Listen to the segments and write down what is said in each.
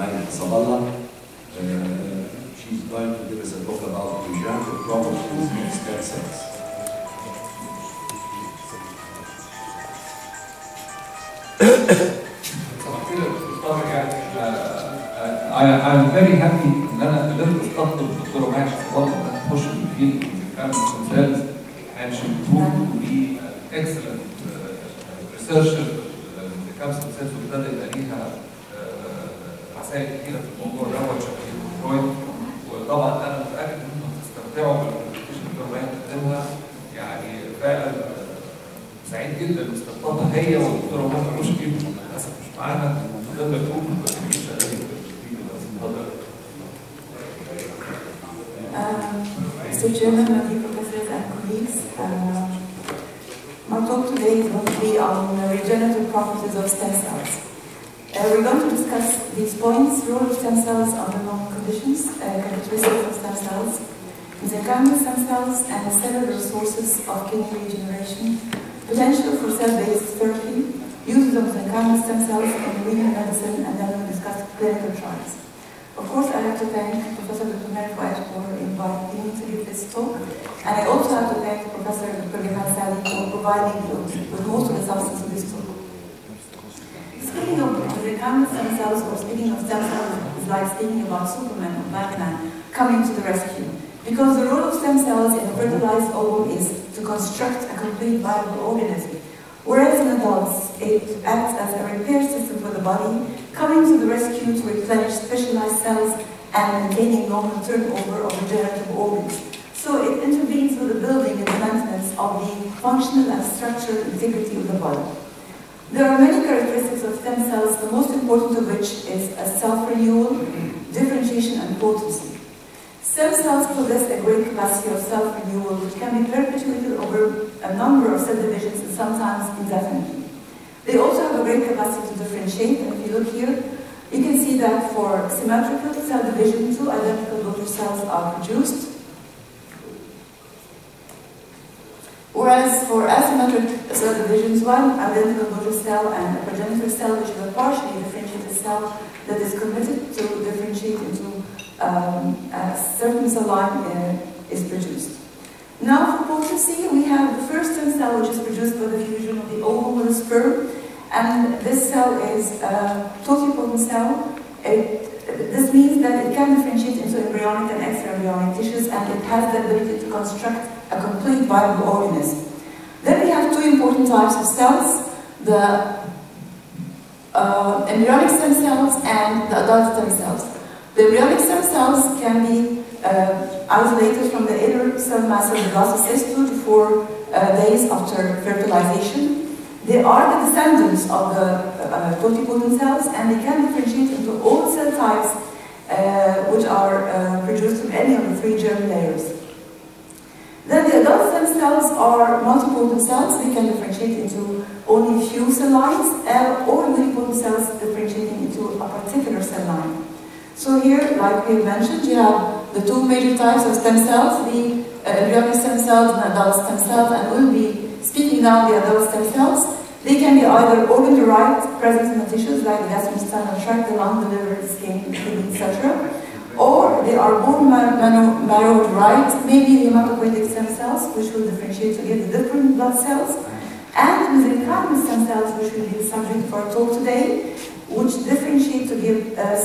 Maggie Hasaballa. She's going to give us a talk about regenerative properties of stem cells. I'm very happy ان انا قدرت استقطب الدكتوره ماجد حسابالله انها تخش في الفيلد of stem cells, and she proved to be an excellent researcher في stem cells وابتدى يبقى ليها رسائل كثيره في الموضوع دوت شكل الدكتوراه. وطبعا انا متاكد ان انتم هتستمتعوا بالبرزنتيشن اللي الدكتوره ماجد بتقدمها. يعني فعلا سعيد جدا باستضافتها هي والدكتوره منى رشدي، للاسف مش معانا، تقدر تقول Mr. Chairman, my dear professors and colleagues, my talk today is going to be on the regenerative properties of stem cells. We're going to discuss these points: role of stem cells under normal conditions, characteristics of stem cells, mesenchymal stem cells, and cellular sources of kidney regeneration, potential for cell-based therapy, uses of mesenchymal stem cells in renal medicine, and then we'll discuss clinical trials. Of course, I have to thank Professor Dr. Mary for inviting me to give this talk, and I also have to thank Professor Dr. Hasaballa for providing with most of the substance of this talk. Speaking of mesenchymal stem cells, or speaking of stem cells, is like speaking about Superman or Batman coming to the rescue, because the role of stem cells in a fertilized ovum is to construct a complete viable organism. Whereas in adults, it acts as a repair system for the body, coming to the rescue to replenish specialized cells and maintaining normal turnover of regenerative organs. So it intervenes with the building and maintenance of the functional and structural integrity of the body. There are many characteristics of stem cells, the most important of which is a self-renewal, differentiation, and potency. Stem cells possess a great capacity of self-renewal, which can be perpetuated over a number of cell divisions and sometimes indefinitely. They also have a great capacity to differentiate, and if you look here, you can see that for symmetrical cell division, two identical daughter cells are produced, whereas for asymmetric cell divisions, one identical daughter cell and a progenitor cell, which is a partially differentiated cell that is committed to differentiate into a certain cell line is produced. Now for potency, we have the first stem cell, which is produced by the fusion of the ovum with the sperm, and this cell is a totipotent cell. This means that it can differentiate into embryonic and extra-embryonic tissues, and it has the ability to construct a complete viable organism. Then we have two important types of cells: the embryonic stem cells and the adult stem cells. The embryonic stem cells can be isolated from the inner cell mass of the blastocyst 2 to 4 days after fertilization. They are the descendants of the totipotent cells, and they can differentiate into all cell types which are produced from any of the 3 germ layers. Then the adult stem cells are multipotent cells. They can differentiate into only a few cell lines, or unipotent cells differentiating into a particular cell line. So here, like we mentioned, you have the 2 major types of stem cells, the embryonic stem cells and adult stem cells, and we'll be speaking now the adult stem cells. They can be either organ-derived, present in the tissues like the gastrointestinal tract, the lung, the liver, the skin, kidney, etc., or they are bone marrow-derived, maybe hematopoietic stem cells, which will differentiate to give the different blood cells, and mesenchymal stem cells, which will be the subject of our talk today, which differentiate to give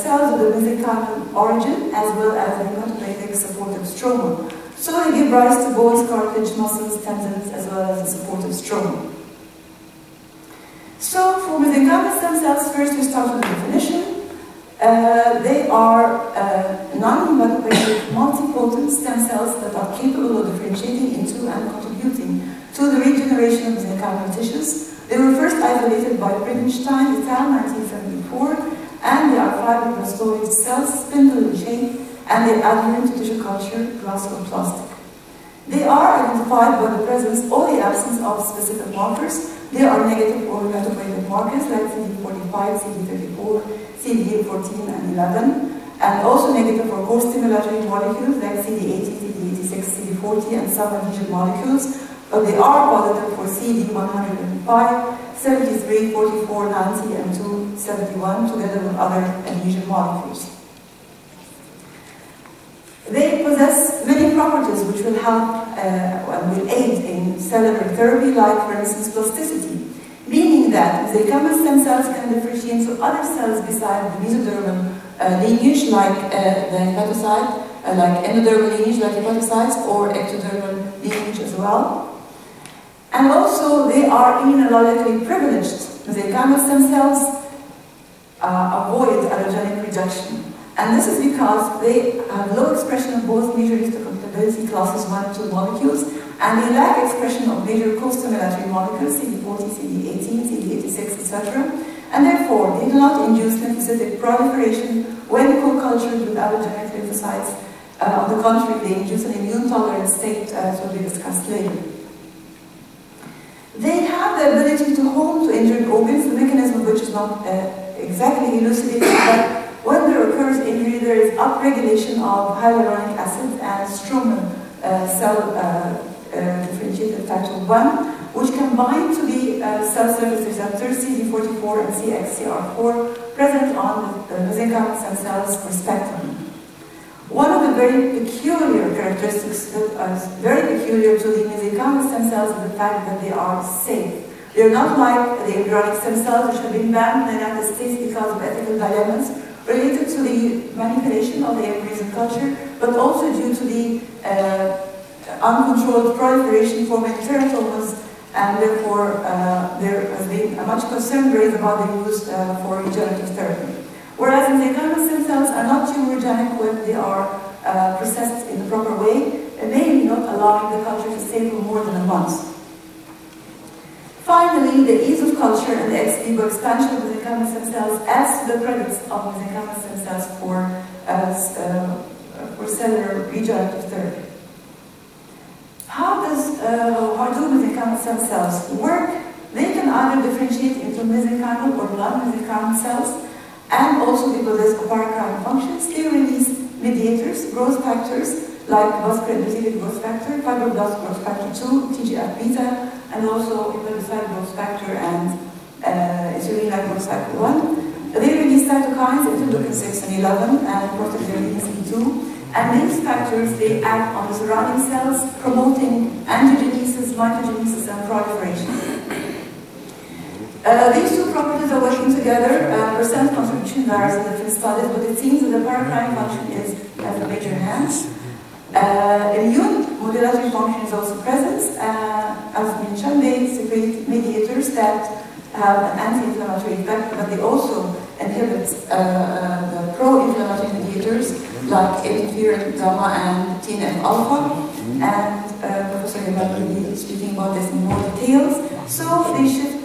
cells of the mesenchymal origin as well as the hematopoietic supportive stroma. So they give rise to bones, cartilage, muscles, tendons, as well as the supportive stroma. So for mesenchymal stem cells, first we start with the definition. They are non-hematopoietic, multipotent stem cells that are capable of differentiating into and contributing to the regeneration of mesenchymal tissues. They were first isolated by Regenstein et al. 1974, and they are fibroblastoid cells, spindle in shape, and they adhere to tissue culture, glass or plastic. They are identified by the presence or the absence of specific markers. They are negative or hematopoietic markers like CD45, CD34, CD14, and 11, and also negative for co-stimulatory molecules like CD80, CD86, CD40, and some adhesion molecules. But they are positive for CD105, 73, 44, 90, and 2 1971, together with other adhesion molecules. They possess many properties which will help and will aid in cellular therapy, like, for instance, plasticity, meaning that mesenchymal stem cells can differentiate to other cells besides the mesodermal lineage, like the hepatocyte, like endodermal lineage, like hepatocytes, or ectodermal lineage as well. And also, they are immunologically privileged. Mesenchymal stem cells avoid allergenic rejection. And this is because they have low expression of both major histocompatibility classes 1 and 2 molecules, and they lack expression of major co-stimulatory molecules, CD40, CD18, CD86, etc. And therefore, they do not induce lymphocytic proliferation when co-cultured with allergenic lymphocytes. On the contrary, they induce an immune-tolerant state, as will be discussed later. They have the ability to home to injured organs, the mechanism of which is not exactly elucidated, but when there occurs injury, there is upregulation of hyaluronic acid and stromal cell differentiated factor 1, which can bind to the cell surface receptors CD44 and CXCR4 present on the mesenchymal stem cells respectively. One of the very peculiar characteristics that are very peculiar to the mesenchymal stem cells is the fact that they are safe. They are not like the embryonic stem cells, which have been banned in the United States because of ethical dilemmas related to the manipulation of the embryos in culture, but also due to the uncontrolled proliferation forming teratomas, and therefore there has been a much concern raised about the use for regenerative therapy. Whereas mesenchymal stem cells are not tumorigenic when they are processed in the proper way, mainly not allowing the culture to stay for more than a month. Finally, the ease of culture and the ex vivo expansion of mesenchymal stem cells adds to the credits of mesenchymal stem cells for cellular regenerative therapy. How do mesenchymal stem cells work? They can either differentiate into mesenchymal or non-mesenchymal cells, and also they possess paracrine functions. They release mediators, growth factors, like vascular endothelial growth factor, fibroblast growth factor 2, TGF-beta, and also hepatocyte growth factor and insulin-like growth factor 1. They release cytokines, interleukin 6 and 11, and prostaglandin E2. And these factors, they act on the surrounding cells, promoting angiogenesis, mitogenesis, and proliferation. These two properties are working together. Percent contribution varies in different studies, but it seems that the paracrine function has a major enhance. Immune modulatory function is also present. As mentioned, they secrete mediators that have an anti-inflammatory effect, but they also inhibit the pro-inflammatory mediators like interferon gamma and TNF-alpha. And Professor Hasaballa will be speaking about this in more details. So they shift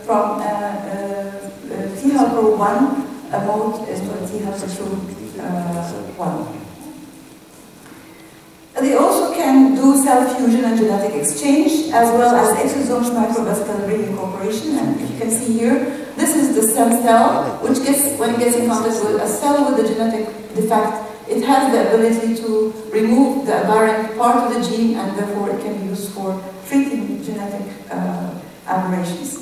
from T helper 1 mode to T helper 2 1. They also can do cell fusion and genetic exchange, as well as exosomes microvesicle reincorporation. And if you can see here, this is the stem cell, which gets, when it gets in contact with a cell with a genetic defect, it has the ability to remove the aberrant part of the gene, and therefore it can be used for treating genetic aberrations.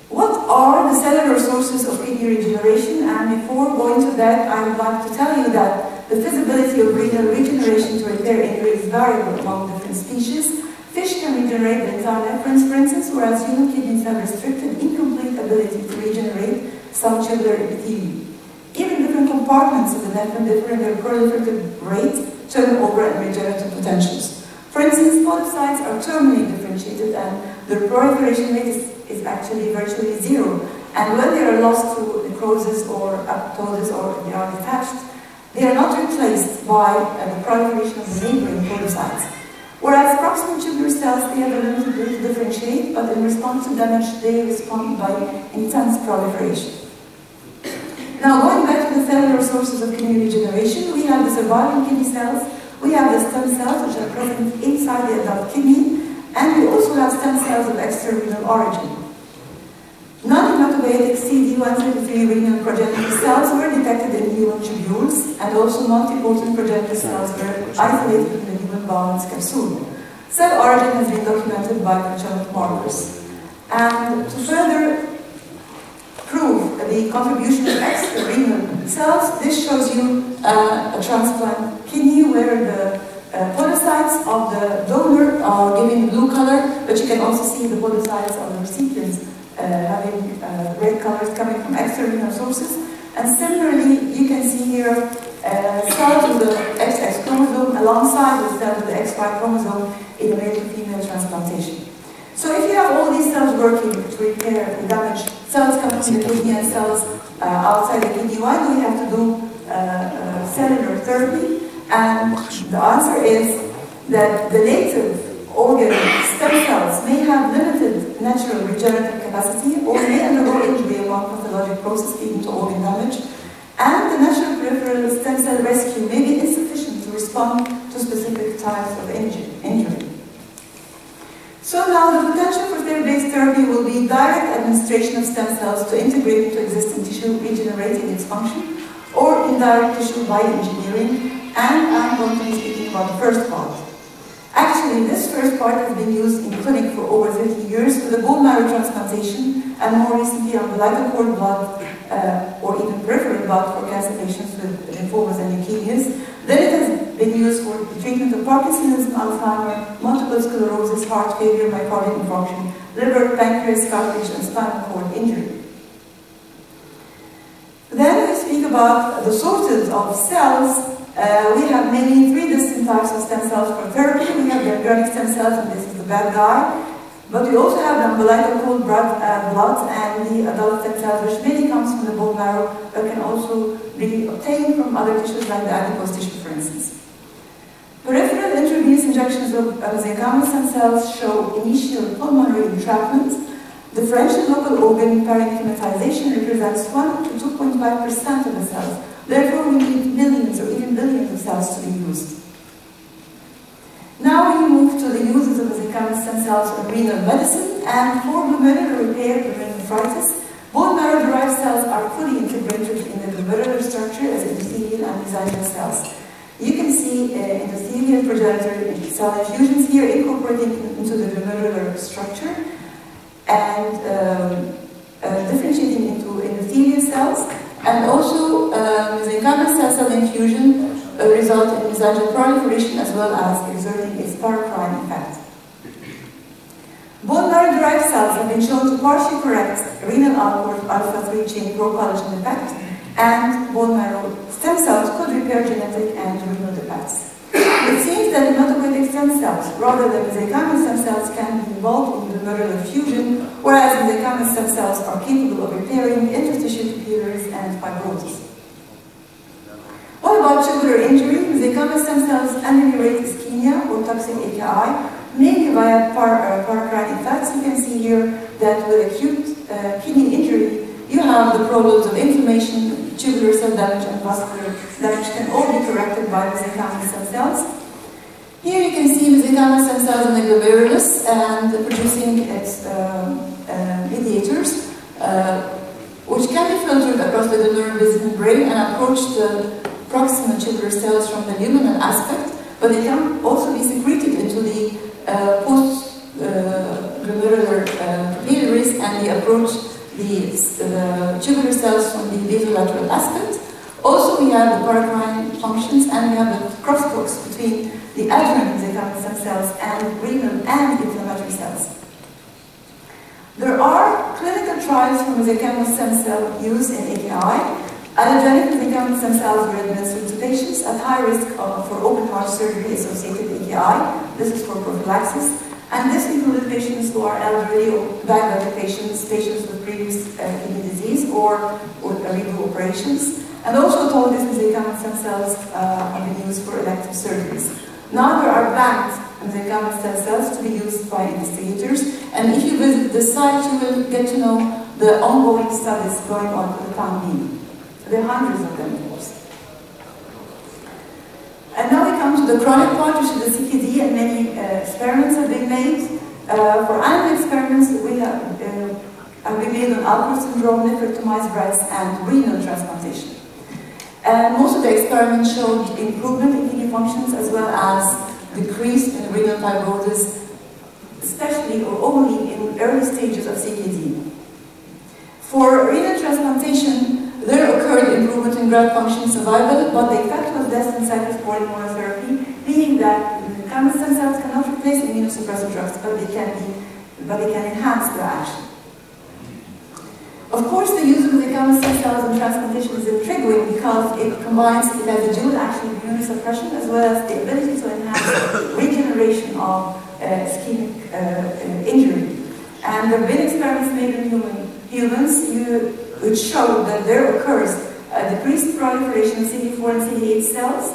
What are the cellular sources of kidney regeneration? And before going to that, I would like to tell you that the feasibility of renal regeneration to repair injury is variable among different species. Fish can regenerate the entire nephron, for instance, whereas human kidneys have restricted, incomplete ability to regenerate some tubular epithelium. Even different compartments of the nephron differ in their proliferative rate, turnover, and regenerative potentials. For instance, podocytes are terminally differentiated, and their proliferation rate is actually virtually zero. And when they are lost to necrosis or apoptosis, or they are detached, they are not replaced by the proliferation of the neighboring podocytes. Whereas proximal tubular cells, they have a limited ability to differentiate, but in response to damage, they respond by intense proliferation. Now, going back to the cellular sources of kidney regeneration, we have the surviving kidney cells, we have the stem cells, which are present inside the adult kidney, and we also have stem cells of extrarenal origin. Non-hematopoietic CD133 renal progenitor cells were detected in human tubules, and also multipotent progenitor cells were isolated in the human Bowman's capsule. Cell origin has been documented by proteomic markers. And to further prove the contribution of extrarenal cells, this shows you a transplant kidney where the podocytes of the donor are giving blue color, but you can also see the podocytes of the recipients having red colors coming from extrarenal sources. And similarly, you can see here cells of the XX chromosome alongside the cells of the XY chromosome in a male to female transplantation. So if you have all these cells working to repair the damaged cells coming from the kidney and cells outside the kidney, why do we have to do cellular therapy? And the answer is that the native organ stem cells may have limited natural regenerative capacity or may undergo injury along pathologic process leading to organ damage, and the natural peripheral stem cell rescue may be insufficient to respond to specific types of injury. So now the potential for cell-based therapy will be direct administration of stem cells to integrate into existing tissue, regenerating its function, or indirect tissue bioengineering, and I'm going to be speaking about the first part. Actually, this first part has been used in clinic for over 50 years with a bone marrow transplantation, and more recently umbilical cord blood or even peripheral blood for cancer patients with lymphomas and leukemias. Then it has been used for the treatment of Parkinsonism, Alzheimer, multiple sclerosis, heart failure, myocardial infarction, liver, pancreas, cartilage, and spinal cord injury. Then we speak about the sources of cells. We have mainly three distinct types of stem cells for therapy. We have the embryonic stem cells, and this is the bad guy. But we also have the umbilical cord blood and the adult stem cells, which mainly comes from the bone marrow, but can also be obtained from other tissues like the adipose tissue, for instance. Peripheral intravenous injections of mesenchymal stem cells show initial pulmonary entrapment. Differential local organ parenchymatization represents 1 to 2.5% of the cells. Therefore, we need millions or even billions of cells to be used. Now we move to the uses of mesenchymal stem cells in renal medicine, and for glomerular repair during nephritis, bone marrow-derived cells are fully integrated in the glomerular structure as endothelial and mesenchymal cells. You can see endothelial progenitor cell infusions here incorporating into the glomerular structure and differentiating into endothelial cells, and also mesenchymal cell infusion result in mesangial proliferation as well as exerting its paracrine effect. Bone marrow-derived cells have been shown to partially correct renal outward alpha-3 chain pro-collagen effect, and bone marrow stem cells could repair genetic and renal defects. It seems that hematopoietic stem cells, rather than mesenchymal stem cells, can be involved in glomerular fusion, whereas mesenchymal stem cells are capable of repairing interstitial capillaries and fibrosis. What about tubular injury? Mesenchymal stem cells ameliorate ischemia or toxic AKI, mainly via paracrine effects. You can see here that with acute kidney injury, you have the problems of inflammation, tubular cell damage, and vascular damage can all be corrected by mesenchymal stem cells. Here you can see mesenchymal stem cells in the glomerulus and producing its mediators, which can be filtered across the glomerular membrane and approach the proximal tubular cells from the luminal aspect, but they can also be secreted into the post-glomerular capillaries, and they approach the tubular cells from the basolateral aspect. Also, we have the paracrine functions, and we have the crosstalks between the adherent mesenchymal stem cells and renal and inflammatory cells. There are clinical trials for mesenchymal stem cell use in AKI. Allogenic mesenchymal stem cells were administered to patients at high risk for open heart surgery associated AKI. This is for prophylaxis. And this included patients who are elderly or diabetic patients, patients with previous kidney disease or renal operations. And also autologous mesenchymal stem cells have been used for elective surgeries. Now there are banked mesenchymal stem cells to be used by investigators. And if you visit the site, you will get to know the ongoing studies going on for the time being. There are hundreds of them, of course. And now we come to the chronic part, which is the CKD, and many experiments have been made. For animal experiments, we have been made on Alport syndrome, nephrectomized rats, and renal transplantation. And most of the experiments showed improvement in kidney functions as well as decrease in renal fibrosis, especially or only in early stages of CKD. For renal transplantation, there occurred improvement in graft function survival, but the effect was less than cyclosporine monotherapy, meaning that mesenchymal stem cells cannot replace immunosuppressive drugs, but they can enhance their action. Of course, the use of mesenchymal stem cells in transplantation is intriguing because it has a dual action of immunosuppression as well as the ability to enhance regeneration of ischemic injury. And there have been experiments made in humans which show that there occurs a decreased proliferation of CD4 and CD8 cells,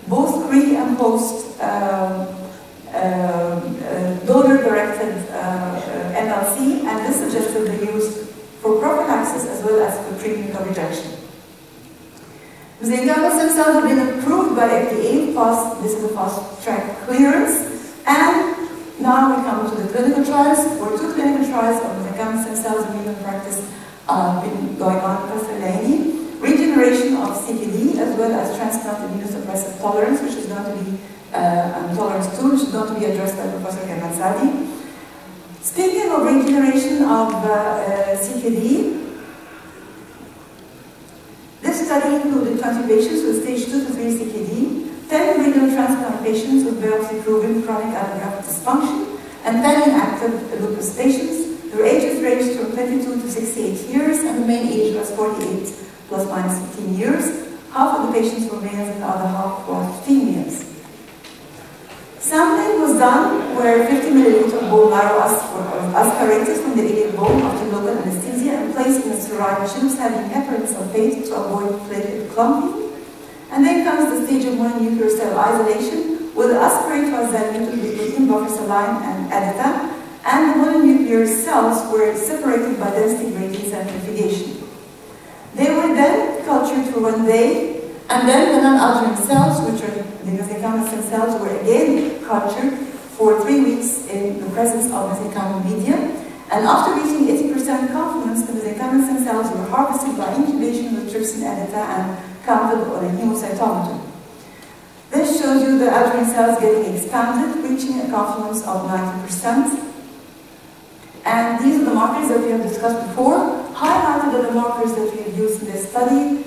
both pre and post donor-directed MLC, and this suggested the use for prophylaxis as well as for treatment of rejection. Mesenchymal stem cells have been approved by FDA, this is a fast-track clearance, and now we come to the clinical trials, where 2 clinical trials of mesenchymal stem cells in human practice have been going on in Pastor regeneration of CKD as well as transplant immunosuppressive tolerance, which is going to be tolerance 2, which is going to be addressed by Professor Kemal. Speaking of regeneration of CKD, this study included 20 patients with stage 2 to 3 CKD, 10 renal transplant patients with biopsy-proven chronic allograft dysfunction, and 10 inactive lupus patients. Their ages ranged from 22 to 68 years, and the main age was 48 plus minus 15 years. Half of the patients were males and the other half were females. Sampling was done where 50 milliliters of bone marrow was aspirated from the iliac bone after local anesthesia and placed in a sterile tubes having heparin sulfate to avoid platelet clumping. And then comes the stage of mononuclear cell isolation, where the aspirate was diluted with protein buffer saline and editor, and the mononuclear cells were separated by density gradient centrifugation. They were then cultured for 1 day, and then the non-altering cells, which are the mesenchymal stem cells, were again cultured for 3 weeks in the presence of mesenchymal media. And after reaching 80% confidence, the mesenchymal stem cells were harvested by incubation with trypsin editor and counted on a hemocytometer. This shows you the altering cells getting expanded, reaching a confidence of 90%. And these are the markers that we have discussed before. Highlighted are the markers that we have used in this study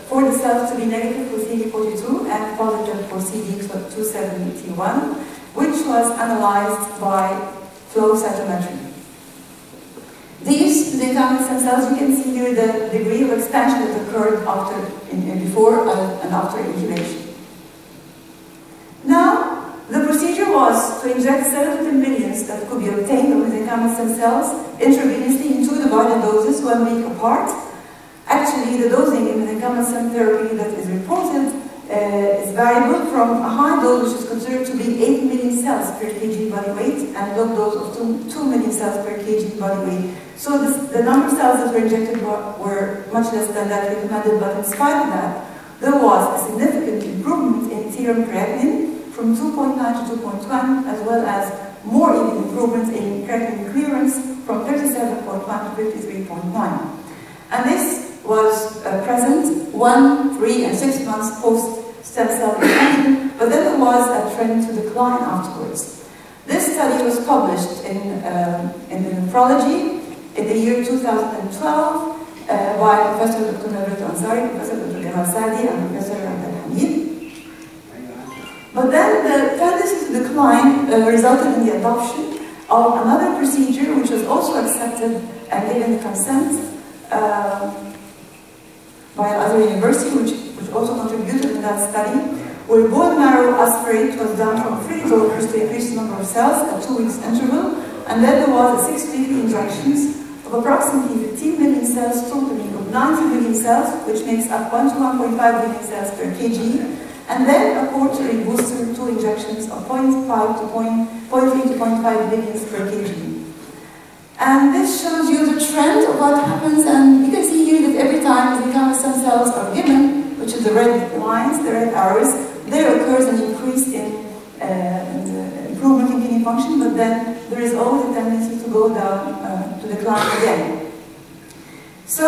for the cells to be negative for CD42 and positive for CD270T1, which was analyzed by flow cytometry. These mesenchymal stem cells, you can see here the degree of expansion that occurred before and after incubation. Now, the procedure was to inject 7 millions that could be obtained of mesenchymal stem cells intravenously in 2 divided doses 1 week apart. Actually, the dosing in mesenchymal stem therapy that is reported is variable from a high dose, which is considered to be 8 million cells per kg body weight, and low dose of 2 million cells per kg body weight. So the number of cells that were injected were much less than that recommended, but in spite of that, there was a significant improvement in serum creatinine from 2.9 to 2.1, as well as more even improvements in creatinine clearance from 37.1 to 53.9. And this was present 1, 3, and 6 months post-stem cell infusion, but then there was a trend to decline afterwards. This study was published in the Nephrology in the year 2012 by Professor Dr. Nabrat Ansari, Professor Dr. Kemal Sadi, and Professor Abdel Hamid. But then the tendency to decline resulted in the adoption of another procedure, which was also accepted and given consent by other university, which also contributed in that study, where bone marrow aspirate was done from 3 donors to increase the number of cells at 2 weeks interval, and then there was a 6 weekly injections of approximately 15 million cells, totaling of 90 million cells, which makes up 1 to 1.5 billion cells per kg, and then a quarterly booster 2 injections of 0.3 to 0.5 billion per kg. And this shows you the trend of what happens, and you can see here that every time mesenchymal stem cells are given, which is the red lines, the red arrows, there occurs an increase in improvement in kidney function, but then there is always a tendency to go down, to decline again. So,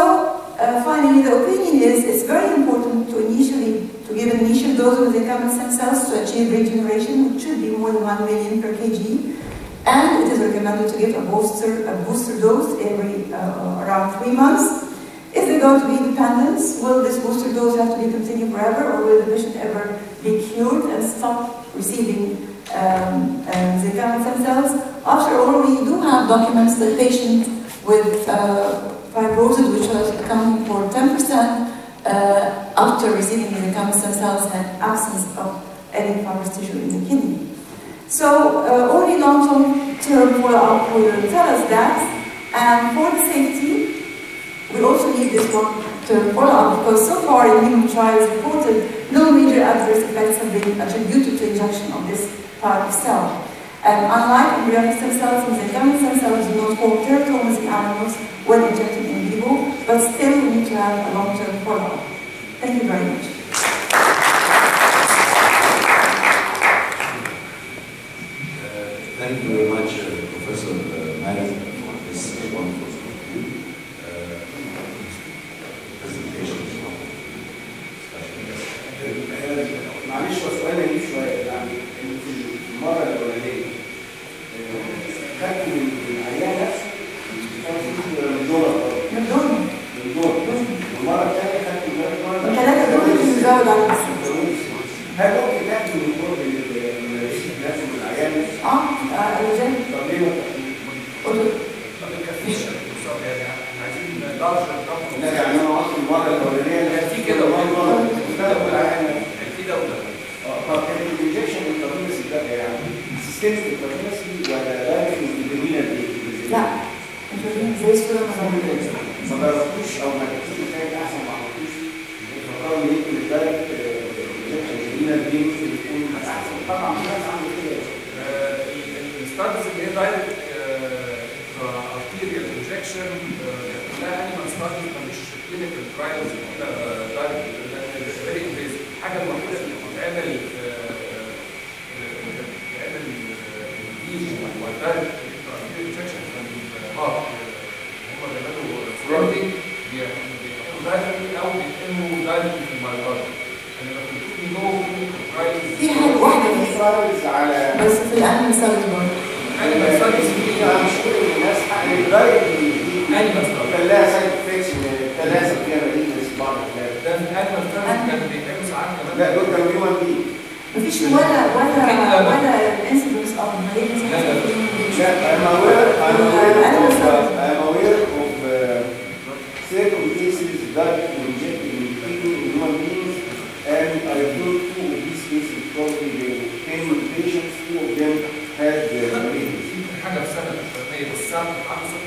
finally, the opinion is it's very important to give an initial dose of mesenchymal stem cells to achieve regeneration, which should be more than 1 million per kg. And it is recommended to give a booster dose every around 3 months. going to be dependence? Will this booster dose have to be continued forever, or will the patient ever be cured and stop receiving Zika stem cells? After all, we do have documents that patients with fibrosis, which was accounting for 10%, after receiving Zika stem cells had absence of any fibrous tissue in the kidney. So only long-term follow-up will tell us that, and for the safety, we also need this long-term follow-up because so far in human trials reported no major adverse effects have been attributed to injection of this type of cell. And unlike embryonic stem cells, mesenchymal stem cells do not form teratomas in animals when injected in vivo, but still we need to have a long-term follow-up. Thank you very much. Thank you very much, Professor Malik, for this wonderful presentation. معلش هو سؤال غريب شويه، يعني في المره الاولانيه خدت من العيانه كان في دور والمره الثانيه خدت من ثلاثة دول بنزود على هل ممكن تاخد من الدور لازم العيانه؟ الوزن. طب ليه ما تكفيش يعني عايزين درجه لا يعني انا اصلا المره الاولانيه في كده مره بتاخد العيانه في دوله. طب كان الانجكشن الانترفينس ده يعني سيستمك انترفينس ولا دايركت انترفينال دي؟ لا انترفينال زي الصوره ما جربتوش او ما كنتوش حاجه احسن ما عملتوش فقالوا لي يمكن الدايركت انترفينال دي ممكن يكون احسن. طبعا في ناس عملت كده الستارتس اللي هي دايركت ارتيريال انجكشن كلها انيمال ستارتس مش كلينيكال ترايلز كده دايركت فيري انفيزيف. الحاجه الوحيده اللي بتتعمل والدايركت ارتيريال انجكشن في الهارت هم بيعملوا فلوتنج بيحطوا دايركت او بيحطوا دايركت في المايوكارد. في حاجة واحدة ستارتس على بس في الأنيمال ستارتس برضه. انيمال ستارتس دي مش كل الناس الدايركت دي انيمال ستارتس كان لها سايد افكتس كان لازم فيها مالينس بعض الناس. ده في الانيمال ستارتس كان بيتعمل ساعات كمان. لا دول كانوا هيومن بي. مفيش ولا انسيدنس اوف مالينس. لا I'm aware of certain cases that injected in human beings, and I do two of these cases probably they came with patients, two of them had malignancy. حاجه في سنه هي بالسنه حاجه صوت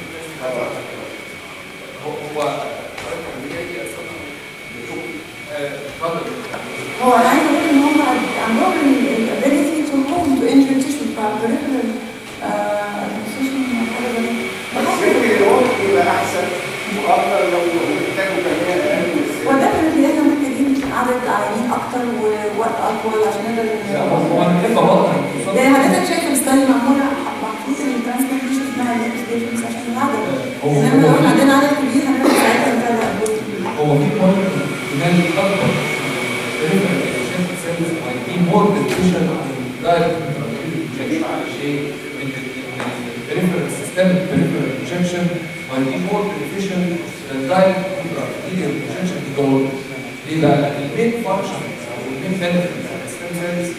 هو انا عايز اقول ان هم عندهم الابيليتي تو هوم تو انجر تيشو بريفرال بس يمكن الوقت يبقى احسن وافضل لو محتاجوا كمان اقل من السن. وده اللي احنا محتاجين عدد عيانين اكتر ووقت اطول عشان نقدر هو انا بحب اوضح يعني حضرتك شايف الستايل معموله محطوط الترانسبلانتيشن اسمها الابليكيشنز عشان العدد. انما لو احنا عندنا عدد كبير هنقدر ساعتها نتابع. هو في بوينت كمان اكبر في مور ديفيشن عن الدايركت انجكشن على شيء من البريفرال سيستمك بريفرال انجكشن وهي مور ديفيشن الدايركت انجكشن دول. ليه بقى؟ المين فانكشن او المين بنفيت بتاع الستيم سيلز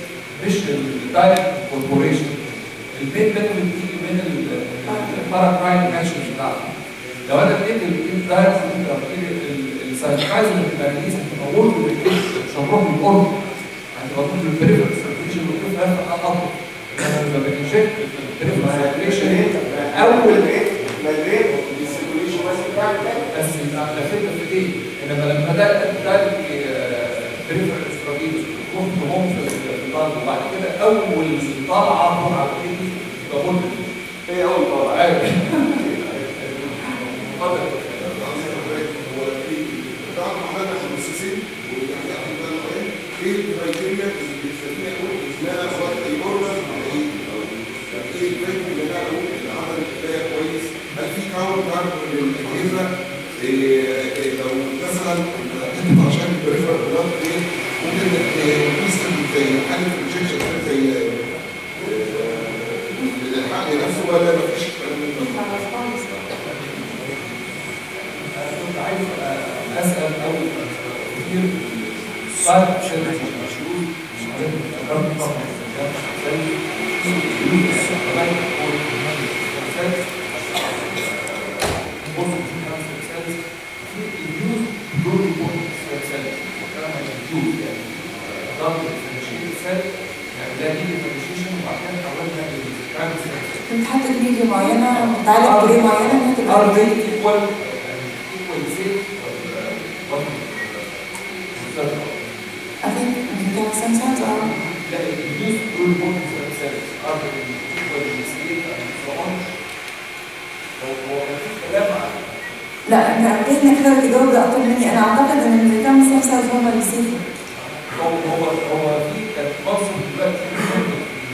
مش الدايركت كوربوريشن. المين بنفيت بتيجي من الباراكراين اكشن بتاعته. لو انا اديت الدايركت السايتوكايزم اللي بتبقى ريليز هتبقى وورد شبروه بالقرب هتبقى طول البريفرال سيركيشن وكيف اطول. انما لما بنشيك البريفرال سيركيشن اول بس لفت لفتين. انما لما ده بريفرال استراتيجي كنت هم في الضغط وبعد كده اول طلعه على الكيدني يبقى وورد. هي اول طلعه. ايوه اتفضل. طبعا حضرتك مؤسسين ويعني ايه الكرايتيريا اللي بتخليني اقول ان انا اخد الاورجن على ايه؟ ايه الكرايتيريا اللي انا اقول ان عمل كفايه كويس؟ هل في كاونتر للاجهزه؟ لو مثلا انت عشان البريفر بلاد ايه ممكن تستخدم زي حاله الانجكشن زي الحقن نفسه ولا مفيش الكلام ده؟ كنت عايز بتحدد ميديا معينه بتعالج بري معينه هتبقى equal safe. I think the stem cells are induced pluripotent stem cells are equally safe and so on. هو مفيش كلام عن لا انت اكيد كده بتجاوب ده اكتر مني. انا اعتقد ان الكام سtem cells هم اللي سيفر. هو في كونسبت دلوقتي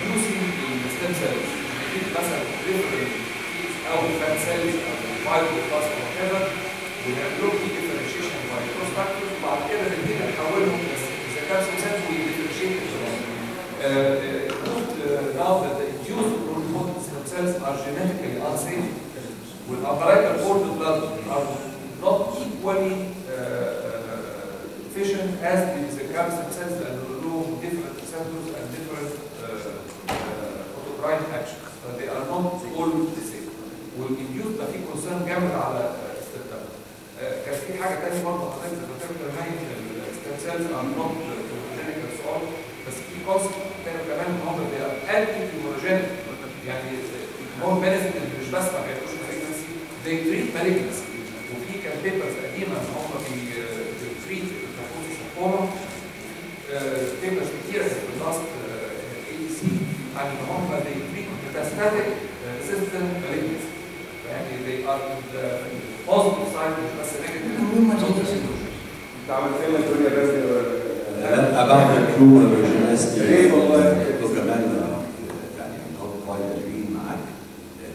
inducing الستم سيلز مثلا different او فات سيلز او فايبروبلاست او كذا ونعملوا في differentiation by cross factors وبعد كده نبتدي نحولهم اذا كان سtem cells we differentiate now that the induced pluripotent stem cells are genetically unsafe والumbilical cord blood are not equally efficient as the CAM stem cells that have different receptors and different autocrine actions. But they are not all the same. والinduced ده في concern جامد على استخدامه. كان في حاجه ثانيه برضه حضرتك ذكرتها كمان الستم سيلز are not pathogenic and so on بس في concept ثاني كمان ان هم they are anti-tumorigenic يعني هو benefit مش بس ما بيعملوش malignancy they treat malignancy وفي كان بيبرز قديمه ان هم بيتريت الكابوسيس papers كتيرة في اللاست ADC عن ان هم they treat metastatic resistant malignancy يعني they are the positive side مش بس negative. انت عملت لنا الدنيا بس لا بعد الكلو ريجيناستي ليه والله كمان يعني not quite agree معاك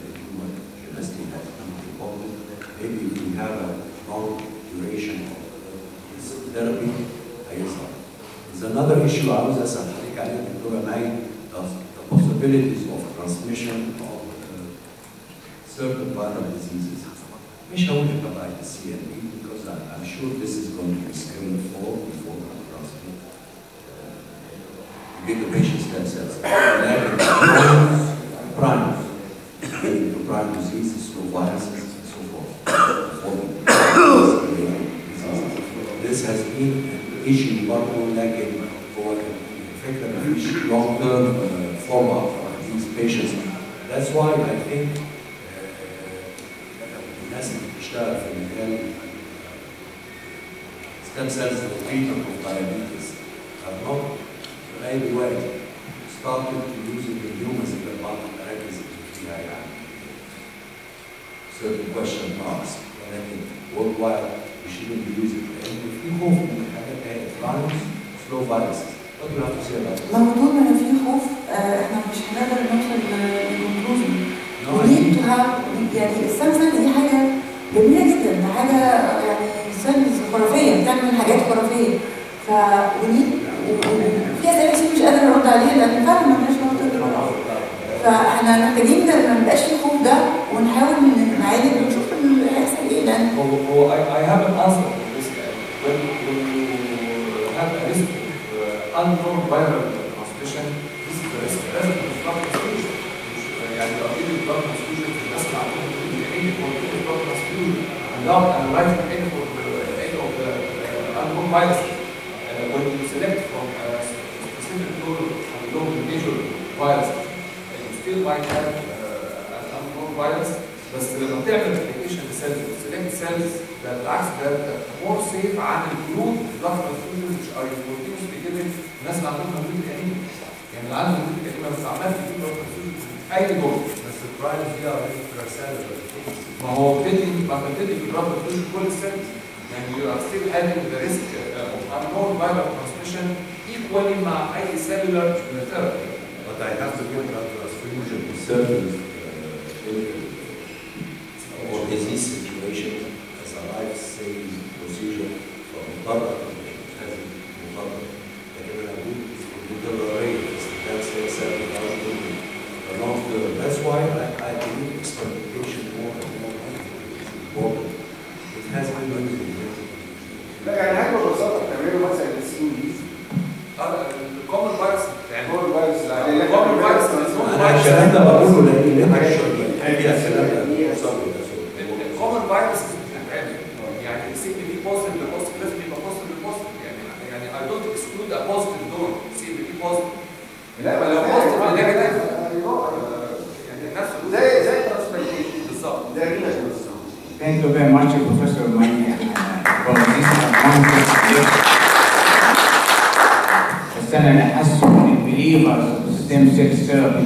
الكلو ريجيناستي has come to problem. Maybe if we have a long duration of this therapy هيظهر. There's another issue I was asking حضرتك عليه دكتورة ماي the possibilities of transmission of certain viral diseases. مش هقول hepatitis C and B because I'm sure this is going to be screened for before transmit. Give the patient stem cells. Prime, leading to prime diseases, slow viruses, and so forth. This has been an issue برضه لكن هو الفكرة مفيش long term follow up of these patients. That's why I think الناس اللي بتشتغل في مجال stem cells for treatment of diabetes have not maybe well started using the humans in the بعض المراكز اللي فيها يعني certain question marks ولكن worldwide we shouldn't be using it. And في خوف من الحاجات هي virus, slow viruses. What do you have to say about it? لو طول ما في خوف احنا مش هنقدر نوصل للكونكلوجن. We need to have يعني السtem cell دي حاجة جميلة جدا، حاجة يعني سيلز خرافية بتعمل حاجات خرافية. ف في أسئلة كتير مش قادرة أرد عليها لأن فعلا ما لناش وقت. فاحنا محتاجين ما يبقاش في خوف ده ونحاول نعالج ونشوف اللي هيحصل ايه لأن هو I have an answer to this. When you have a risk of unknown viral transmission, this is the risk of blood transfusion. يعني لو في blood transfusion في الناس اللي عندهم any blood transfusion without analyzing any of the unknown viruses, when you select from a specific unknown major virus, you still might have an unknown virus. بس لما تعمل application للسيلز select cells ده بالعكس ده more safe عن الجلود blood transfusion which are continuously given الناس اللي عندهم هيموليتيك انيميا. يعني اللي عنده هيموليتيك انيميا ما بتستعملش في blood transfusion اي دور. بس البرايمز دي are ما هو بتدي في blood transfusion كل السيلز. يعني you are still having the risk of unknown viral transmission equally مع اي cellular therapy. But I have to give blood transfusion to certain or disease situation as a life-saving procedure for مضطر لازم مضطر لكن انا اقول مضطرين استخدام stem cell for long term. That's why I believe experimentation more and more is important. It has been used. لا يعني حاجه ببساطه بتعملوا مثلا السي دي الكلام ده بقوله لان حاجه الكلام ده الكومن فيروس بتتعمل يعني سي بي دي بوزيتيف لبوزيتيف لازم يبقى بوزيتيف لبوزيتيف يعني اي دونت اكسكلود ا بوزيتيف دون سي بي دي بوزيتيف لا لو بوزيتيف نيجاتيف يعني نفس زي ترانسبلانتيشن بالظبط. زي رينا. Thank you very much, Professor Mani, for this advantage. بس أنا اللي حاسه من believers of stem cell therapy